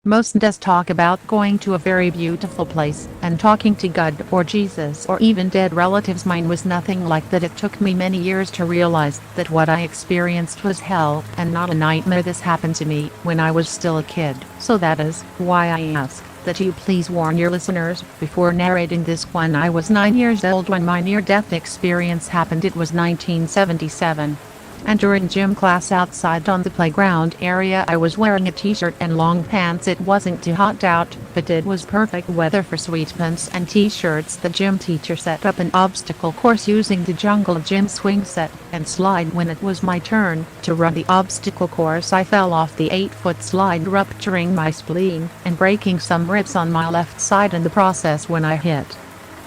Most does talk about going to a very beautiful place and talking to God or Jesus or even dead relatives. Mine was nothing like that. It took me many years to realize that what I experienced was hell and not a nightmare. This happened to me when I was still a kid, so that is why I ask that you please warn your listeners before narrating this one. I was 9 years old when my near-death experience happened. It was 1977. And during gym class outside on the playground area, I was wearing a t-shirt and long pants. It wasn't too hot out, but it was perfect weather for sweat pants and t-shirts. The gym teacher set up an obstacle course using the jungle gym swing set and slide. When it was my turn to run the obstacle course, I fell off the 8-foot slide, rupturing my spleen and breaking some ribs on my left side in the process. When I hit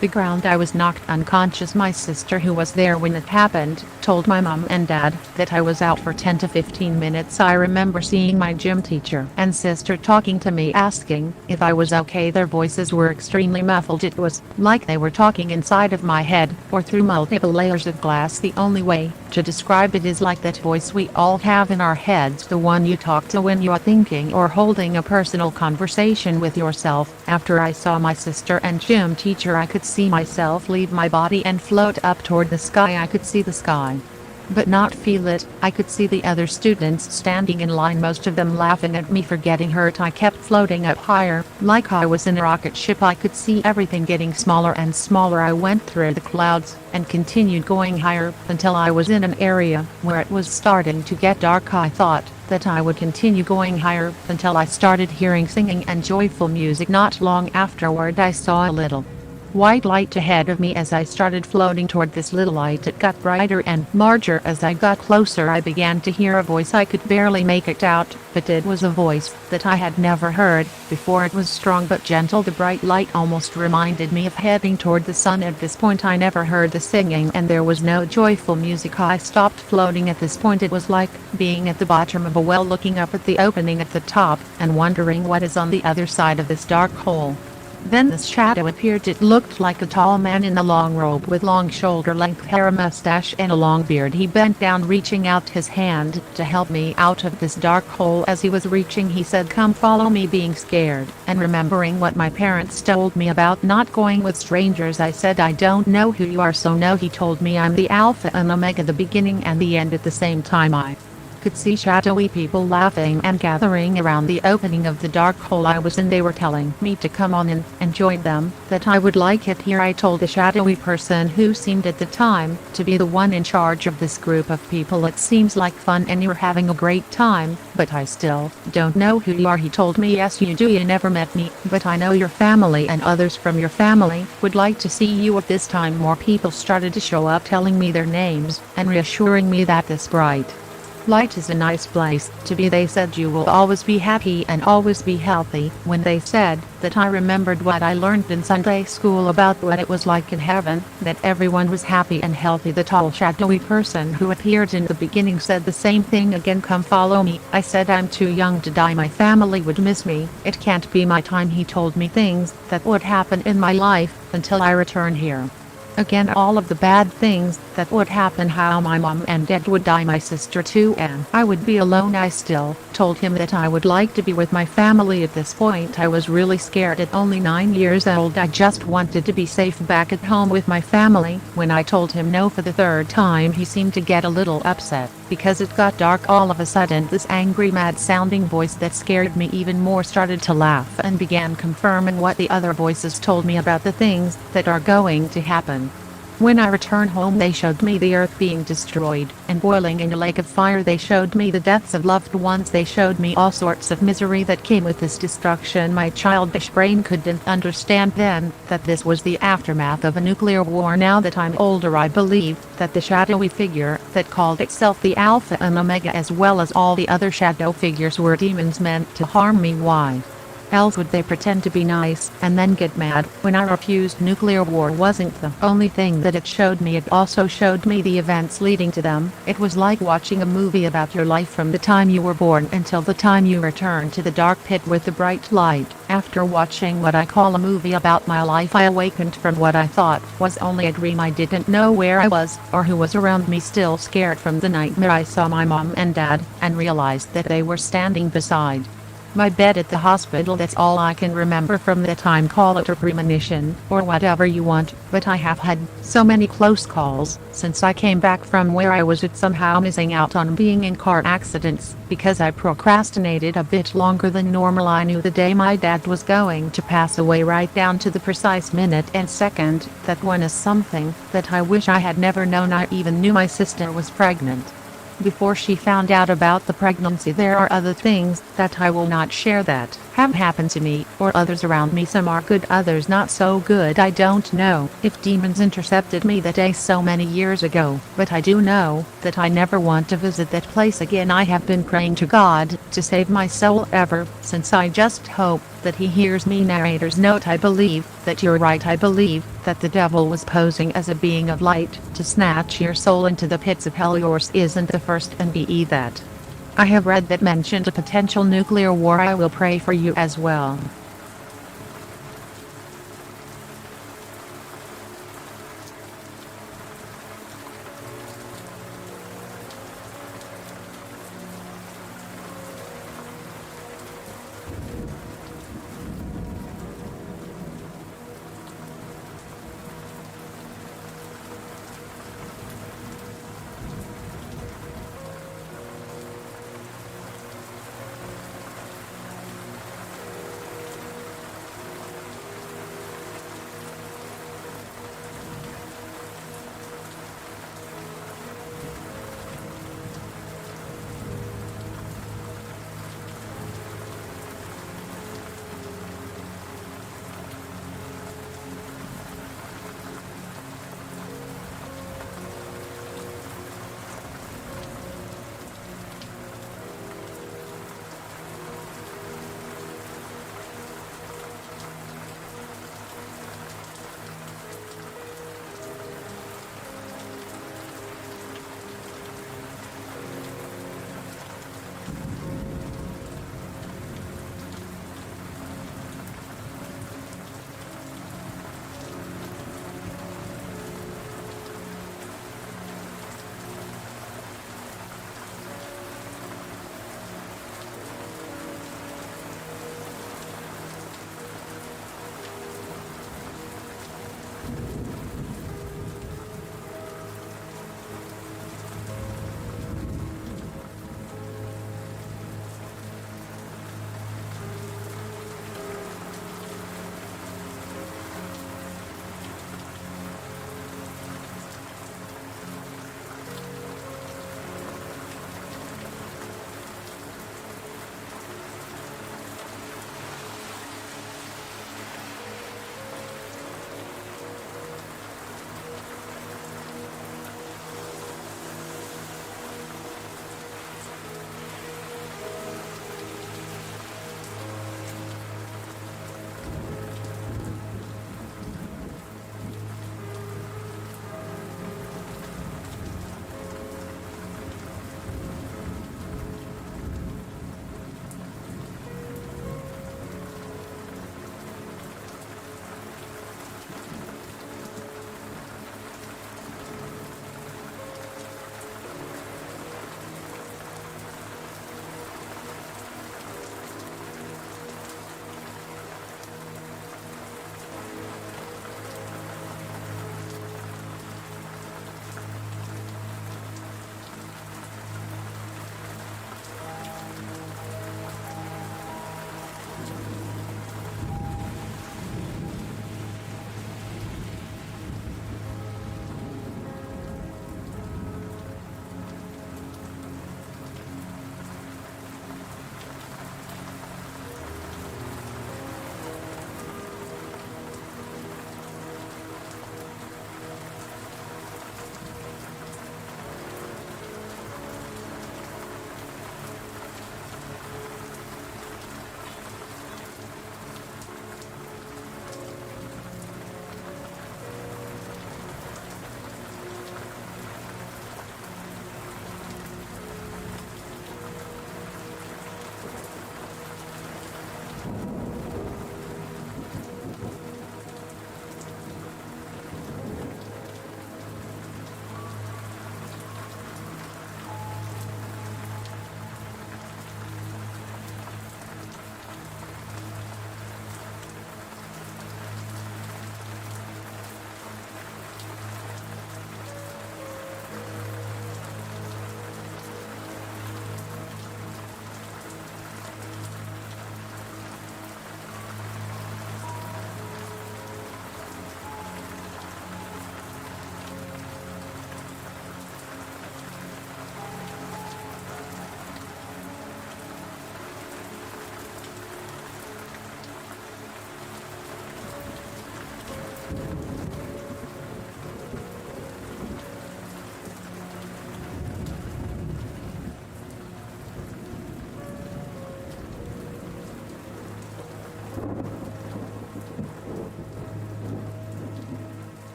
the ground, I was knocked unconscious. My sister, who was there when it happened, told my mom and dad that I was out for 10 to 15 minutes. I remember seeing my gym teacher and sister talking to me, asking if I was okay. Their voices were extremely muffled. It was like they were talking inside of my head or through multiple layers of glass. The only way to describe it is like that voice we all have in our heads, the one you talk to when you are thinking or holding a personal conversation with yourself. After I saw my sister and gym teacher, I could see myself leave my body and float up toward the sky. I could see the sky, but not feel it. I could see the other students standing in line, most of them laughing at me for getting hurt. I kept floating up higher, like I was in a rocket ship. I could see everything getting smaller and smaller. I went through the clouds and continued going higher until I was in an area where it was starting to get dark. I thought that I would continue going higher until I started hearing singing and joyful music. Not long afterward, I saw a little white light ahead of me. As I started floating toward this little light, it got brighter and larger. As I got closer, I began to hear a voice. I could barely make it out, but it was a voice that I had never heard before. It was strong but gentle. The bright light almost reminded me of heading toward the sun. At this point, I never heard the singing and there was no joyful music. I stopped floating at this point. It was like being at the bottom of a well, looking up at the opening at the top and wondering what is on the other side of this dark hole. Then this shadow appeared. It looked like a tall man in a long robe with long shoulder-length hair, a mustache, and a long beard. He bent down, reaching out his hand to help me out of this dark hole. As he was reaching, he said, "Come follow me." Being scared and remembering what my parents told me about not going with strangers, I said, "I don't know who you are." "So no," he told me, "I'm the Alpha and Omega, the beginning and the end." At the same time, I could see shadowy people laughing and gathering around the opening of the dark hole I was in. They were telling me to come on in and join them, that I would like it here. I told the shadowy person, who seemed at the time to be the one in charge of this group of people, "It seems like fun and you're having a great time, but I still don't know who you are." He told me, "Yes you do, you never met me, but I know your family and others from your family would like to see you." At this time, more people started to show up, telling me their names and reassuring me that this bright light is a nice place to be. They said you will always be happy and always be healthy. When they said that, I remembered what I learned in Sunday school about what it was like in heaven, that everyone was happy and healthy. The tall shadowy person who appeared in the beginning said the same thing again, "Come follow me." I said, "I'm too young to die. My family would miss me. It can't be my time." He told me things that would happen in my life until I return here. Again, all of the bad things that would happen, how my mom and dad would die, my sister too, and I would be alone. I still told him that I would like to be with my family. At this point, I was really scared. At only 9 years old, I just wanted to be safe back at home with my family. When I told him no for the third time, he seemed to get a little upset because it got dark. All of a sudden, this angry, mad-sounding voice that scared me even more started to laugh and began confirming what the other voices told me about the things that are going to happen. When I returned home, they showed me the earth being destroyed and boiling in a lake of fire. They showed me the deaths of loved ones. They showed me all sorts of misery that came with this destruction. My childish brain couldn't understand then that this was the aftermath of a nuclear war. Now that I'm older, I believe that the shadowy figure that called itself the Alpha and Omega, as well as all the other shadow figures, were demons meant to harm me. Why else would they pretend to be nice and then get mad when I refused? Nuclear war wasn't the only thing that it showed me. It also showed me the events leading to them. It was like watching a movie about your life from the time you were born until the time you returned to the dark pit with the bright light. After watching what I call a movie about my life, I awakened from what I thought was only a dream. I didn't know where I was or who was around me. Still scared from the nightmare, I saw my mom and dad and realized that they were standing beside My bed at the hospital, that's all I can remember from that time. Call it a premonition, or whatever you want, but I have had so many close calls since I came back from where I was at, somehow missing out on being in car accidents, because I procrastinated a bit longer than normal. I knew the day my dad was going to pass away, right down to the precise minute and second. That one is something that I wish I had never known. I even knew my sister was pregnant before she found out about the pregnancy. There are other things that I will not share that have happened to me or others around me. Some are good, others not so good. I don't know if demons intercepted me that day so many years ago, but I do know that I never want to visit that place again. I have been praying to God to save my soul ever since. I just hope that he hears me. Narrator's note: I believe that you're right. I believe that the devil was posing as a being of light to snatch your soul into the pits of hell. Yours isn't the first NDE that I have read that mentioned a potential nuclear war. I will pray for you as well.